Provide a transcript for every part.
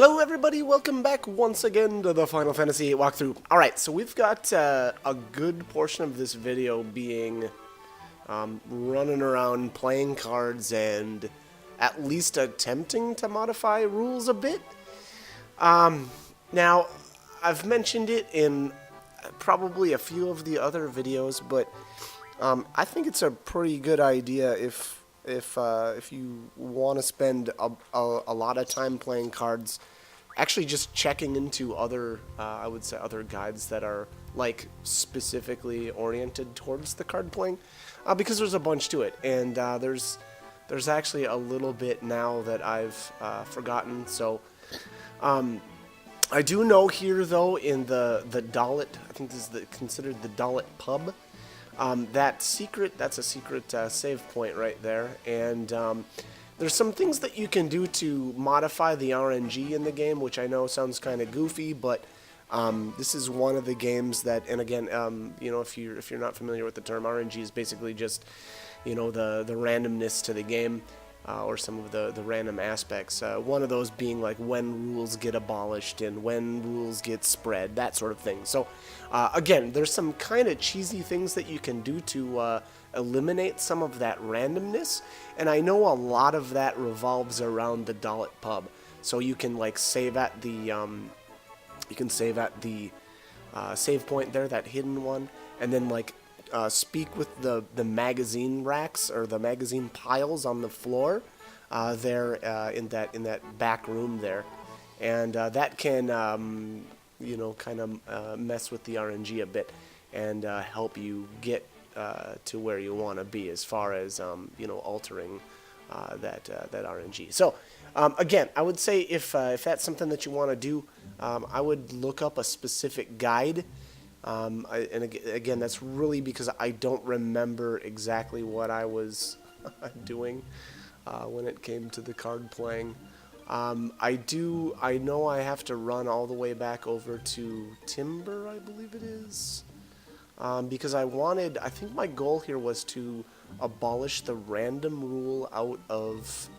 Hello everybody, welcome back once again to the Final Fantasy VIII walkthrough. Alright, so we've got a good portion of this video being running around playing cards and at least attempting to modify rules a bit. Now, I've mentioned it in probably a few of the other videos, but I think it's a pretty good idea if you want to spend a lot of time playing cards, actually just checking into other, I would say, other guides that are like specifically oriented towards the card playing, because there's a bunch to it, and there's actually a little bit now that I've forgotten. So I do know here though in the Dalit, I think this is considered the Dalit pub. That's a secret save point right there, and there's some things that you can do to modify the RNG in the game, which I know sounds kind of goofy, but this is one of the games that, and again, you know, if you're not familiar with the term, RNG is basically just, you know, the randomness to the game. Or some of the random aspects. One of those being like when rules get abolished and when rules get spread, that sort of thing. So again, there's some kind of cheesy things that you can do to eliminate some of that randomness, and I know a lot of that revolves around the Dalit pub. So you can like save at the save point there, that hidden one, and then like speak with the magazine racks or the magazine piles on the floor there in that back room there, and that can you know, kind of mess with the RNG a bit and help you get to where you want to be as far as you know, altering that RNG. So again, I would say if that's something that you want to do, I would look up a specific guide. And again, that's really because I don't remember exactly what I was doing when it came to the card playing. I know I have to run all the way back over to Timber, I believe it is, because I think my goal here was to abolish the random rule out of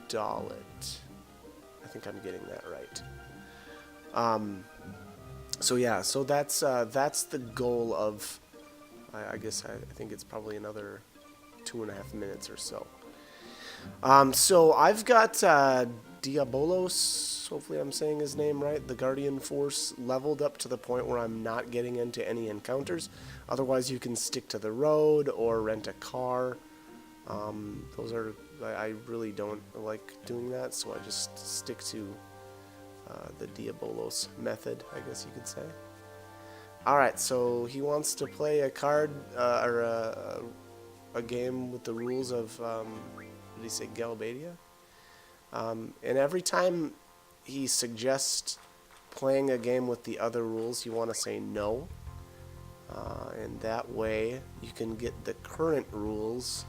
Dalit. I think I'm getting that right. So yeah, so that's the goal of, I guess I think it's probably another 2.5 minutes or so. So I've got Diabolos, hopefully I'm saying his name right, the Guardian Force, leveled up to the point where I'm not getting into any encounters. Otherwise you can stick to the road or rent a car. I really don't like doing that, so I just stick to the Diabolos method, I guess you could say. Alright, so he wants to play a card, or a game with the rules of, did he say Galbadia? And every time he suggests playing a game with the other rules, you want to say no. And that way you can get the current rules,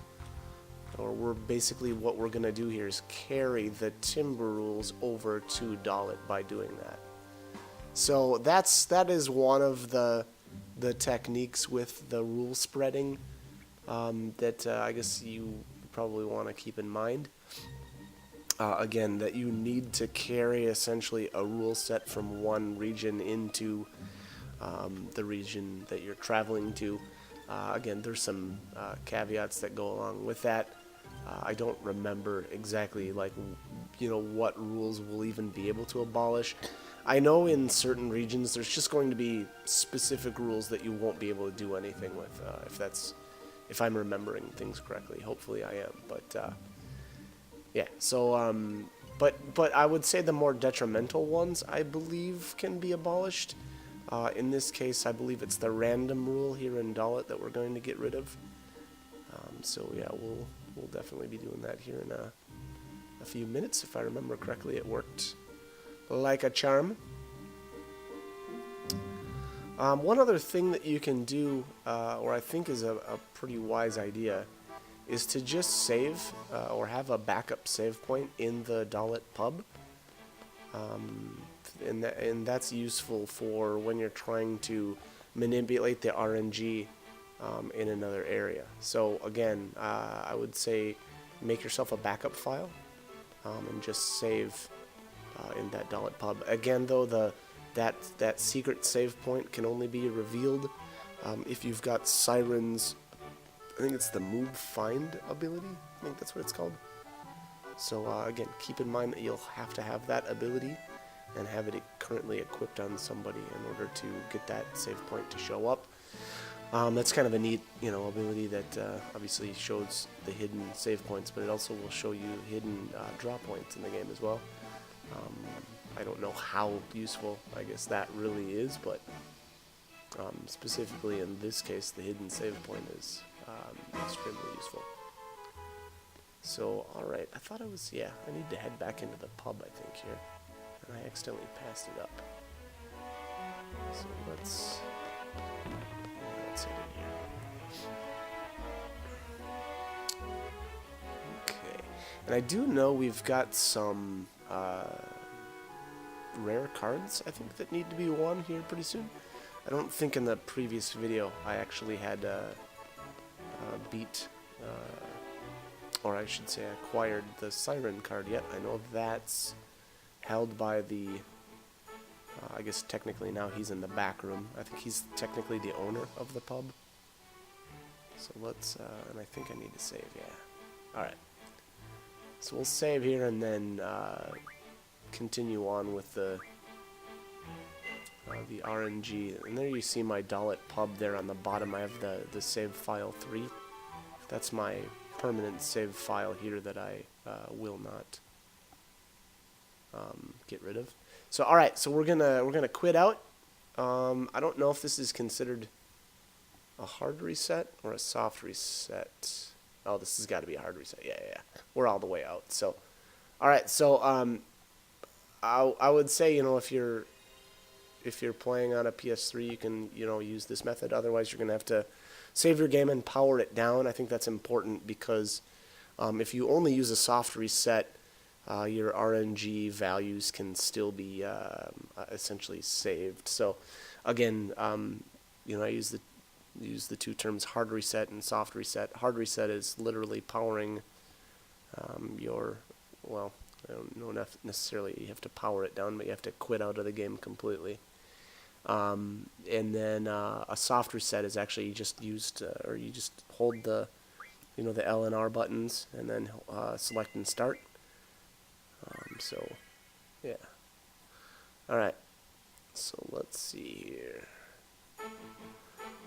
or what we're going to do here is carry the Timber rules over to Dalit by doing that. So that is one of the techniques with the rule spreading that I guess you probably want to keep in mind. Again, that you need to carry essentially a rule set from one region into the region that you're traveling to. Again, there's some caveats that go along with that. I don't remember exactly, like, you know, what rules we'll even be able to abolish. I know in certain regions there's just going to be specific rules that you won't be able to do anything with, if I'm remembering things correctly. Hopefully I am, but yeah. So but I would say the more detrimental ones, I believe, can be abolished. In this case, I believe it's the random rule here in Dalit that we're going to get rid of. So yeah, we'll definitely be doing that here in a few minutes. If I remember correctly, it worked like a charm. One other thing that you can do, or I think is a pretty wise idea, is to just save or have a backup save point in the Dalit pub. And that's useful for when you're trying to manipulate the RNG in another area. So again, I would say make yourself a backup file and just save in that Dalit pub. Again, though, that secret save point can only be revealed if you've got Siren's, I think it's the Move Find ability. I think that's what it's called. So again, keep in mind that you'll have to have that ability and have it currently equipped on somebody in order to get that save point to show up. That's kind of a neat, ability that obviously shows the hidden save points, but it also will show you hidden draw points in the game as well. I don't know how useful, I guess, that really is, but specifically in this case, the hidden save point is extremely useful. So, alright, I thought I need to head back into the pub, I think, here. And I accidentally passed it up. So let's head in here. Okay. And I do know we've got some rare cards, I think, that need to be won here pretty soon. I don't think in the previous video I actually had beat, or I should say acquired the Siren card yet. I know that's held by the, I guess technically now he's in the back room. I think he's technically the owner of the pub. So let's, and I think I need to save, yeah. Alright. So we'll save here and then continue on with the RNG. And there you see my Dalit pub there on the bottom. I have the save file 3. That's my permanent save file here that I will not get rid of. So alright, so we're gonna quit out. I don't know if this is considered a hard reset or a soft reset. Oh, this has got to be a hard reset. Yeah. We're all the way out. So, alright, so I would say, if you're playing on a PS3, you can, use this method. Otherwise, you're going to have to save your game and power it down. I think that's important because if you only use a soft reset, your RNG values can still be essentially saved. So, again, I use the two terms hard reset and soft reset. Hard reset is literally powering I don't know necessarily you have to power it down, but you have to quit out of the game completely. And then a soft reset is actually just used, or you just hold the, the L and R buttons and then select and start. So, yeah. Alright, so let's see here.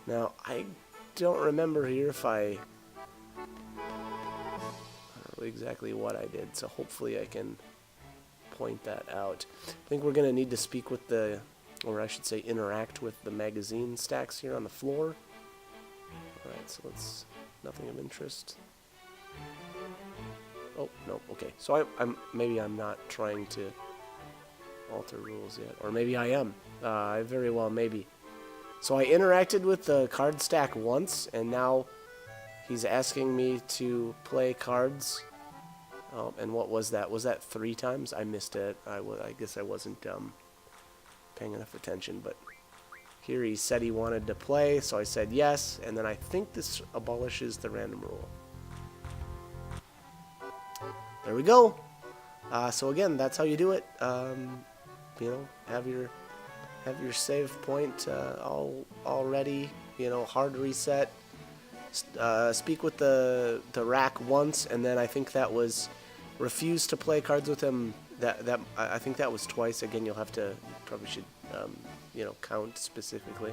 Now, I don't remember here if I don't know exactly what I did, so hopefully I can point that out. I think we're going to need to speak with or I should say interact with the magazine stacks here on the floor. Alright, so nothing of interest. Oh, no, okay. So maybe I'm not trying to alter rules yet, or maybe I am. I very well maybe. So I interacted with the card stack once, and now he's asking me to play cards. Oh, and what was that? Was that 3 times? I missed it. I guess I wasn't paying enough attention, but here he said he wanted to play, so I said yes, and then I think this abolishes the random rule. There we go. So again, that's how you do it. Have your save point all ready. Hard reset. Speak with the rack once, and then I think that was refuse to play cards with him. I think that was twice. Again, you'll have to probably should count specifically.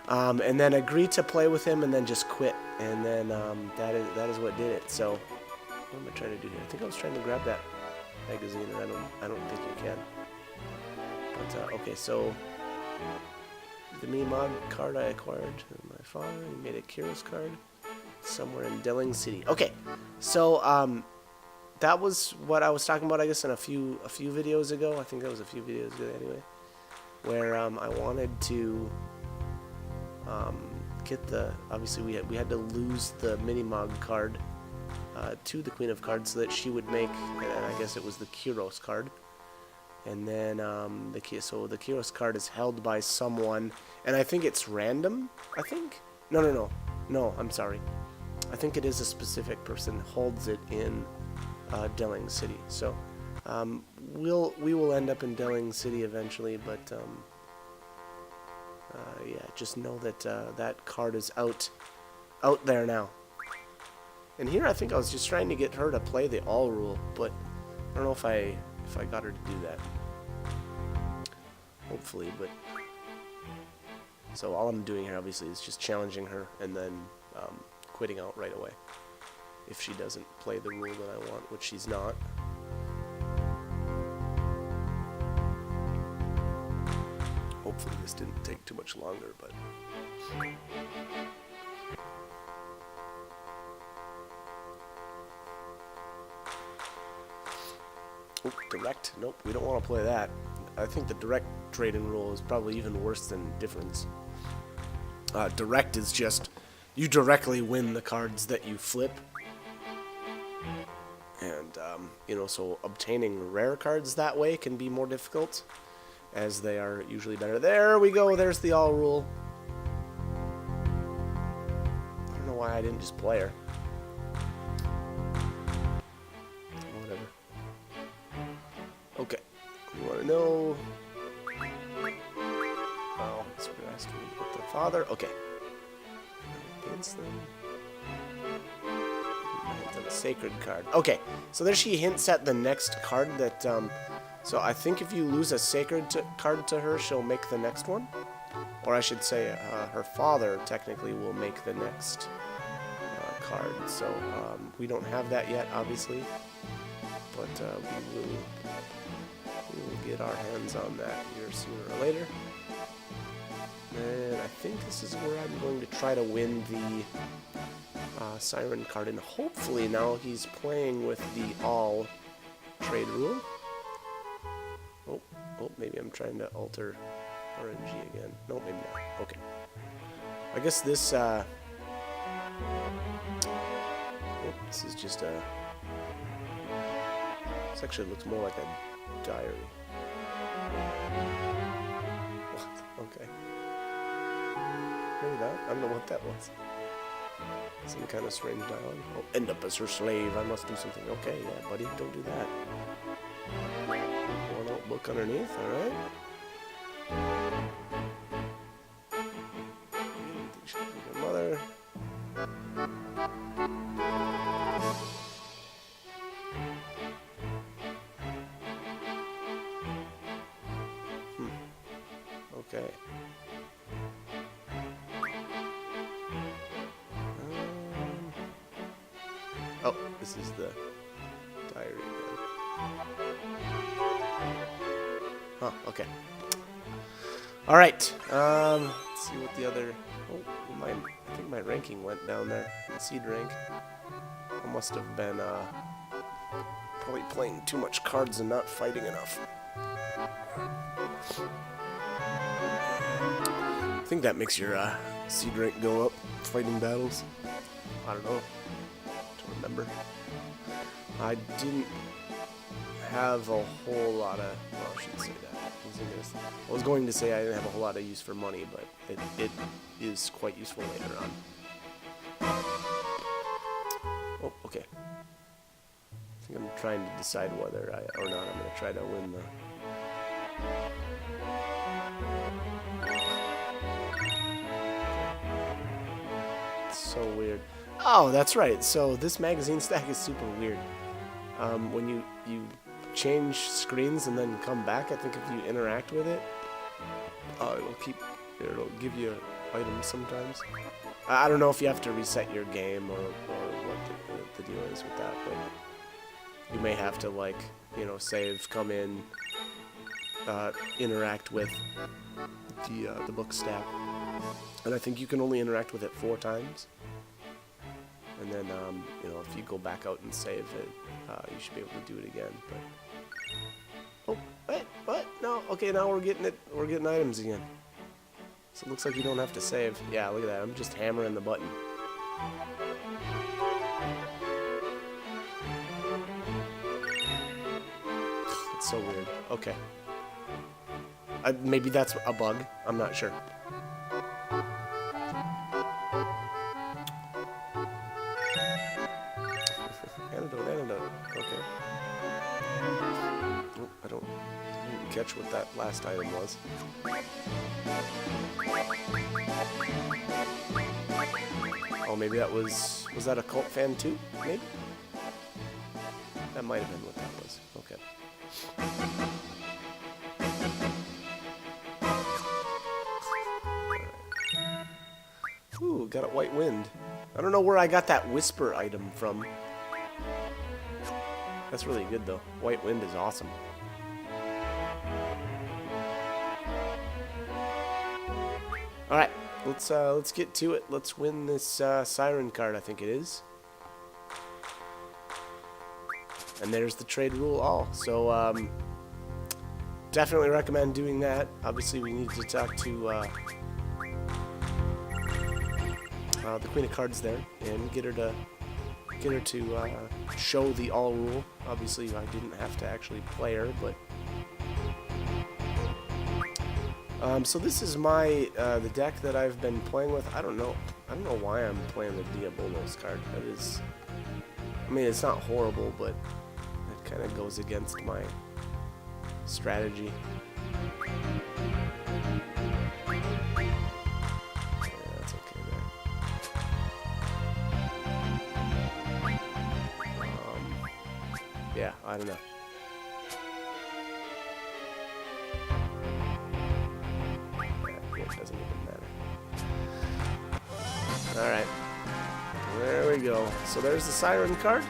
And then agree to play with him, and then just quit. And then that is what did it. So. What am I trying to do here? I think I was trying to grab that magazine, and I don't think you can. But okay, so the Minimog card I acquired from my father. He made a Kiros card somewhere in Delling City. Okay, so that was what I was talking about, I guess, in a few videos ago. I think that was a few videos ago anyway, where I wanted to get obviously we had to lose the Minimog card to the Queen of Cards so that she would make, and I guess it was the Kiros card. And then the Kiros card is held by someone, and I think it's random. I think no, I'm sorry. I think it is a specific person holds it in Delling City. So we will end up in Delling City eventually, but yeah, just know that that card is out there now. And here I think I was just trying to get her to play the all rule, but I don't know if I got her to do that. Hopefully, but so all I'm doing here obviously is just challenging her and then quitting out right away if she doesn't play the rule that I want, which she's not. Hopefully this didn't take too much longer, but oh, direct. Nope, we don't want to play that. I think the direct trade-in rule is probably even worse than difference. Direct is just you directly win the cards that you flip. And, you know, so obtaining rare cards that way can be more difficult, as they are usually better. There we go, there's the all rule. I don't know why I didn't just play her. Whatever. Okay, you want to know... Oh, that's what you're asking me with the father. Okay. Against them. A sacred card. Okay, so there she hints at the next card that, so I think if you lose a sacred card to her, she'll make the next one. Or I should say, her father technically will make the next card. So, we don't have that yet, obviously. But we will get our hands on that here sooner or later. And I think this is where I'm going to try to win the Siren card, and hopefully now he's playing with the all trade rule. Oh, maybe I'm trying to alter RNG again. No, maybe not. Okay. I guess this, this is just a... This actually looks more like a diary. What? Okay. Maybe that? I don't know what that was. Some kind of strange dialogue. Oh, end up as her slave. I must do something. Okay, yeah, buddy, don't do that. One notebook underneath, alright. Your mother. Okay. Oh, this is the diary again. Huh, okay. Alright, let's see what the other... Oh, I think my ranking went down there. The seed rank. I must have been, probably playing too much cards and not fighting enough. I think that makes your, seed rank go up, fighting battles. I don't know. Remember, I didn't have a whole lot of, well, I shouldn't say that. I was going to say I didn't have a whole lot of use for money, but it is quite useful later on. Oh, okay. I think I'm trying to decide whether I or not I'm going to try to win the... It's so weird. Oh, that's right. So this magazine stack is super weird. When you change screens and then come back, I think if you interact with it, it'll give you items sometimes. I don't know if you have to reset your game or what the deal is with that, but you may have to, like, you know, save, come in, interact with the book stack, and I think you can only interact with it 4 times. And then, you know, if you go back out and save it, you should be able to do it again. But oh, what? No. Okay, now we're getting it. We're getting items again. So it looks like you don't have to save. Yeah, look at that. I'm just hammering the button. It's so weird. Okay. Maybe that's a bug. I'm not sure. Antidote. Okay. catch what that last item was. Oh, maybe that was that a cult fan too? Maybe? That might have been what that was. Okay. Ooh, got a White Wind. I don't know where I got that Whisper item from. That's really good though. White Wind is awesome. Alright, let's get to it. Let's win this Siren card, I think it is. And there's the trade rule all. So definitely recommend doing that. Obviously we need to talk to the Queen of Cards there and get her to show the all rule. Obviously I didn't have to actually play her, but so this is my the deck that I've been playing with. I don't know why I'm playing the Diabolos card. That is, I mean, it's not horrible, but it kind of goes against my strategy. Yeah, that's okay there. Yeah, I don't know. Doesn't even matter. Alright. There we go. So there's the Siren card.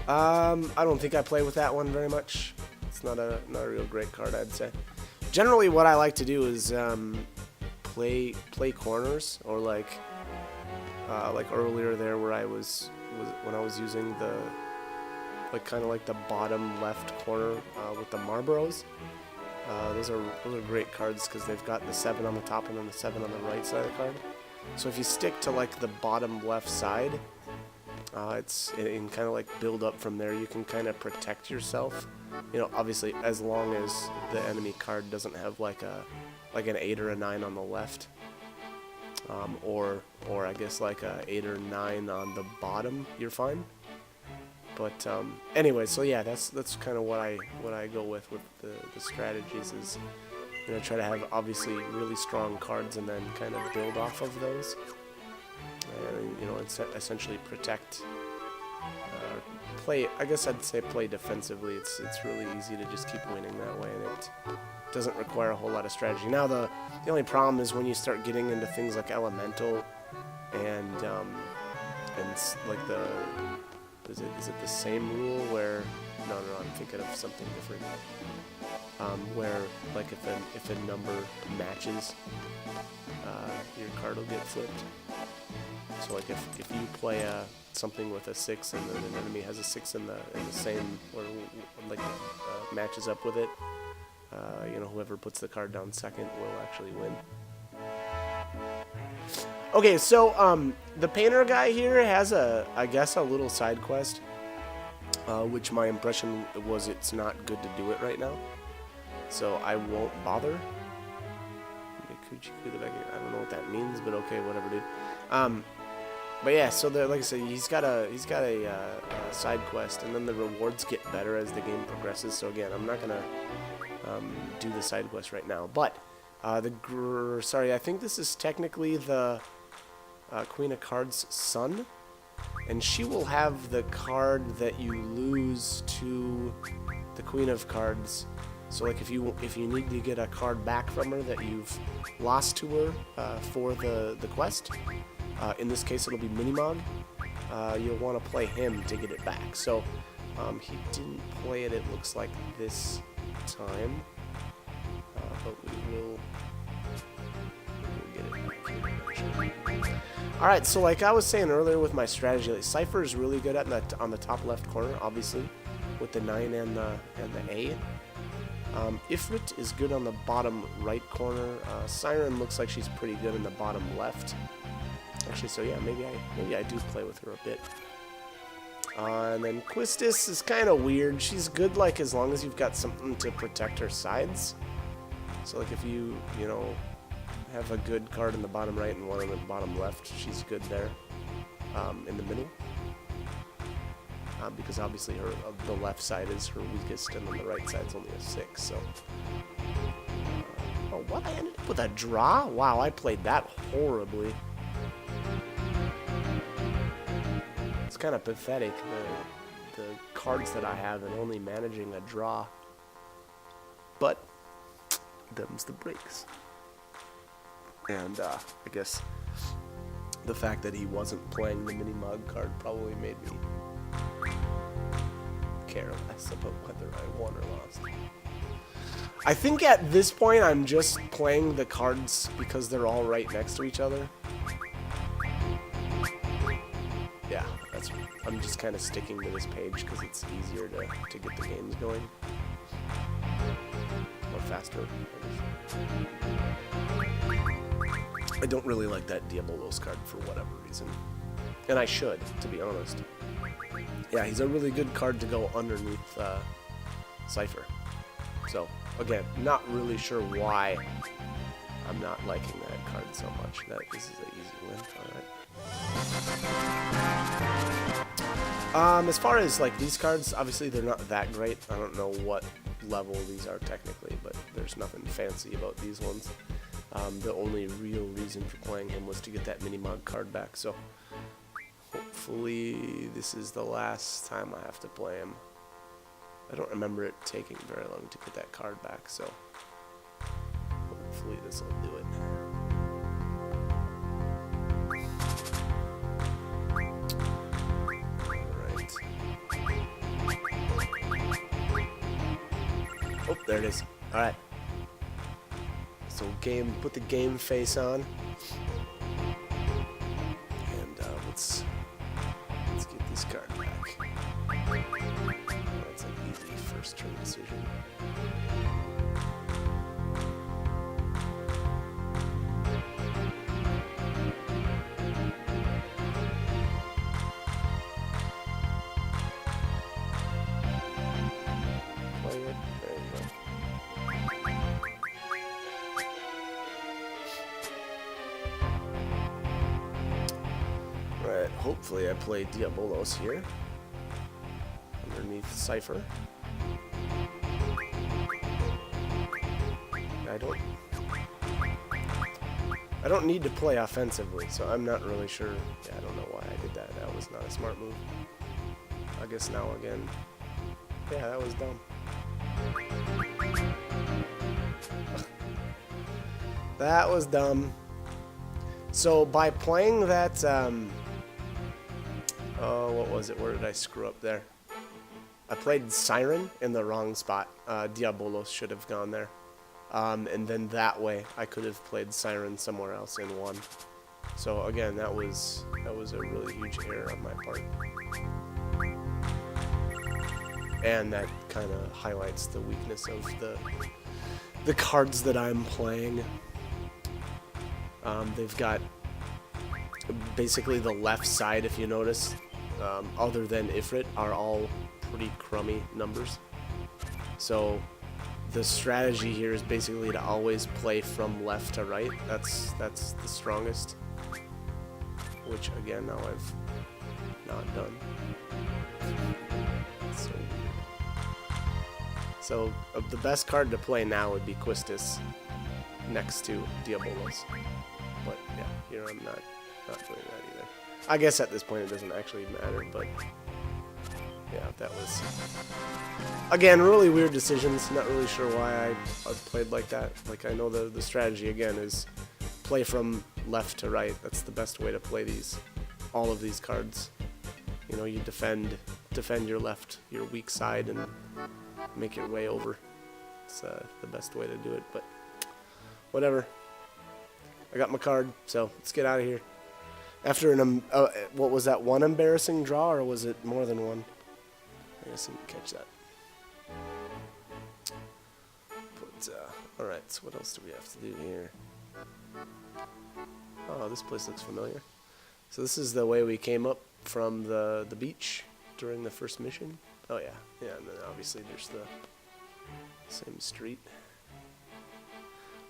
I don't think I play with that one very much. It's not a real great card, I'd say. Generally what I like to do is play corners, or like earlier there where I was when I was using the kind of like the bottom left corner with the Marlboros. Those are great cards because they've got the 7 on the top and then the 7 on the right side of the card. So if you stick to like the bottom left side, it can kind of like build up from there. You can kind of protect yourself. You know, obviously as long as the enemy card doesn't have like an 8 or a 9 on the left, or I guess like a 8 or 9 on the bottom, you're fine. But anyway, so yeah, that's kind of what I go with the strategies is, you know, try to have obviously really strong cards and then kind of build off of those, and you know, essentially protect, play. I guess I'd say play defensively. It's really easy to just keep winning that way, and it doesn't require a whole lot of strategy. Now the only problem is when you start getting into things like elemental and like the Is it the same rule where, no, I'm thinking of something different, where like if a number matches, your card will get flipped. So like if you play something with a 6 and then an enemy has a 6 in the same, or like matches up with it, you know, whoever puts the card down second will actually win. Okay, so the painter guy here has I guess a little side quest, which my impression was it's not good to do it right now, so I won't bother. I don't know what that means, but okay, whatever, dude. But yeah, so like I said, he's got a side quest, and then the rewards get better as the game progresses. So again, I'm not gonna do the side quest right now, but sorry, I think this is technically the Queen of Cards' son, and she will have the card that you lose to the Queen of Cards. So like if you need to get a card back from her that you've lost to her for the quest, in this case it'll be Minimog, you'll want to play him to get it back. So he didn't play it, it looks like, this time, but we will get it back here eventually. Alright, so like I was saying earlier with my strategy, like, Cypher is really good on the top left corner, obviously, with the 9 and the A. Ifrit is good on the bottom right corner. Siren looks like she's pretty good in the bottom left. Actually, so yeah, maybe I do play with her a bit. And then Quistis is kind of weird. She's good like as long as you've got something to protect her sides. So like if you know, have a good card in the bottom right and one in the bottom left, she's good there. In the middle. because obviously the left side is her weakest, and then the right side's only a 6. So, oh, what? I ended up with a draw? Wow, I played that horribly. It's kind of pathetic, the cards that I have, and only managing a draw. But them's the breaks. And I guess the fact that he wasn't playing the Minimog card probably made me care less about whether I won or lost. I think at this point I'm just playing the cards because they're all right next to each other. Yeah, I'm just kind of sticking to this page because it's easier to get the games going. Or faster, I don't really like that Diabolos card for whatever reason. And I should, to be honest. Yeah, he's a really good card to go underneath Cypher. So, again, not really sure why I'm not liking that card so much. This is an easy win, alright. As far as like these cards, obviously they're not that great. I don't know what level these are technically, but there's nothing fancy about these ones. The only real reason for playing him was to get that Minimog card back, so hopefully this is the last time I have to play him. I don't remember it taking very long to get that card back, so hopefully this will do it. Alright. Oh, there it is. Alright. So put the game face on, and let's get this card back. That's an easy first turn decision. Play it. There you go. Right, hopefully I play Diabolos here underneath Cypher. I don't need to play offensively, so I'm not really sure. Yeah, I don't know why I did that. That was not a smart move. I guess now again. Yeah, that was dumb. That was dumb. So by playing that, oh, what was it? Where did I screw up there? I played Siren in the wrong spot. Diabolos should have gone there. And then that way I could have played Siren somewhere else and won. So again, that was a really huge error on my part. And that kind of highlights the weakness of the cards that I'm playing. They've got basically the left side, if you notice, other than Ifrit, are all pretty crummy numbers. So the strategy here is basically to always play from left to right. That's the strongest, which again now I've not done. So weird. So the best card to play now would be Quistis next to Diabolos. But yeah, here I'm not doing that either. I guess at this point it doesn't actually matter, but yeah, that was, again, really weird decisions. Not really sure why I played like that. Like, I know the strategy, again, is play from left to right. That's the best way to play all of these cards. You know, you defend your your weak side, and make your way over. It's the best way to do it, but whatever. I got my card, so let's get out of here. After what was that, one embarrassing draw, or was it more than one? I guess I didn't catch that. But, alright, so what else do we have to do here? Oh, this place looks familiar. So this is the way we came up from the beach during the first mission. Oh yeah, yeah, and then obviously there's the same street.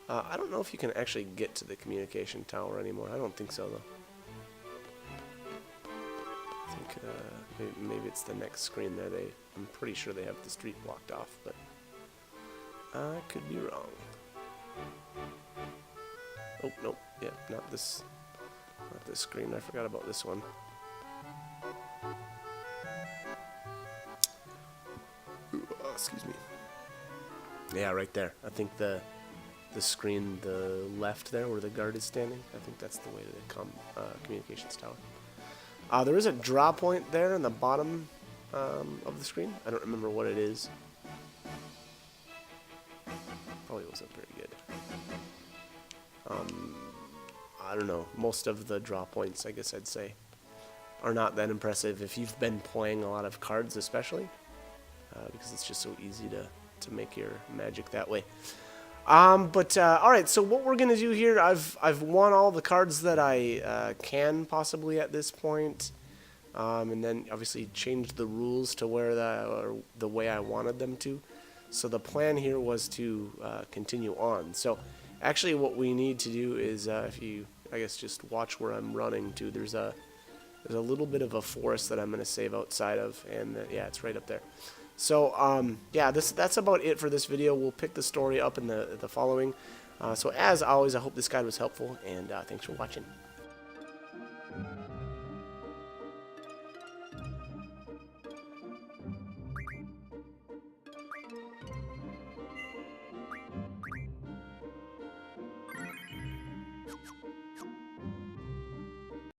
I don't know if you can actually get to the communication tower anymore. I don't think so, though. I think maybe it's the next screen there. I'm pretty sure they have the street blocked off, but I could be wrong. Oh, nope. Yeah, not this screen. I forgot about this one. Excuse me. Yeah, right there. I think the screen, the left there where the guard is standing, I think that's the way to the communications tower. There is a draw point there in the bottom of the screen. I don't remember what it is. Probably wasn't very good. I don't know. Most of the draw points, I guess I'd say, are not that impressive if you've been playing a lot of cards, especially, because it's just so easy to make your magic that way. All right, so what we're gonna do here, I've won all the cards that I can possibly at this point, and then obviously changed the rules to where the way I wanted them to. So the plan here was to continue on. So actually, what we need to do is, if you, I guess, just watch where I'm running to. There's a little bit of a forest that I'm gonna save outside of, and yeah, it's right up there. So, yeah, that's about it for this video. We'll pick the story up in the following. So as always, I hope this guide was helpful, and thanks for watching.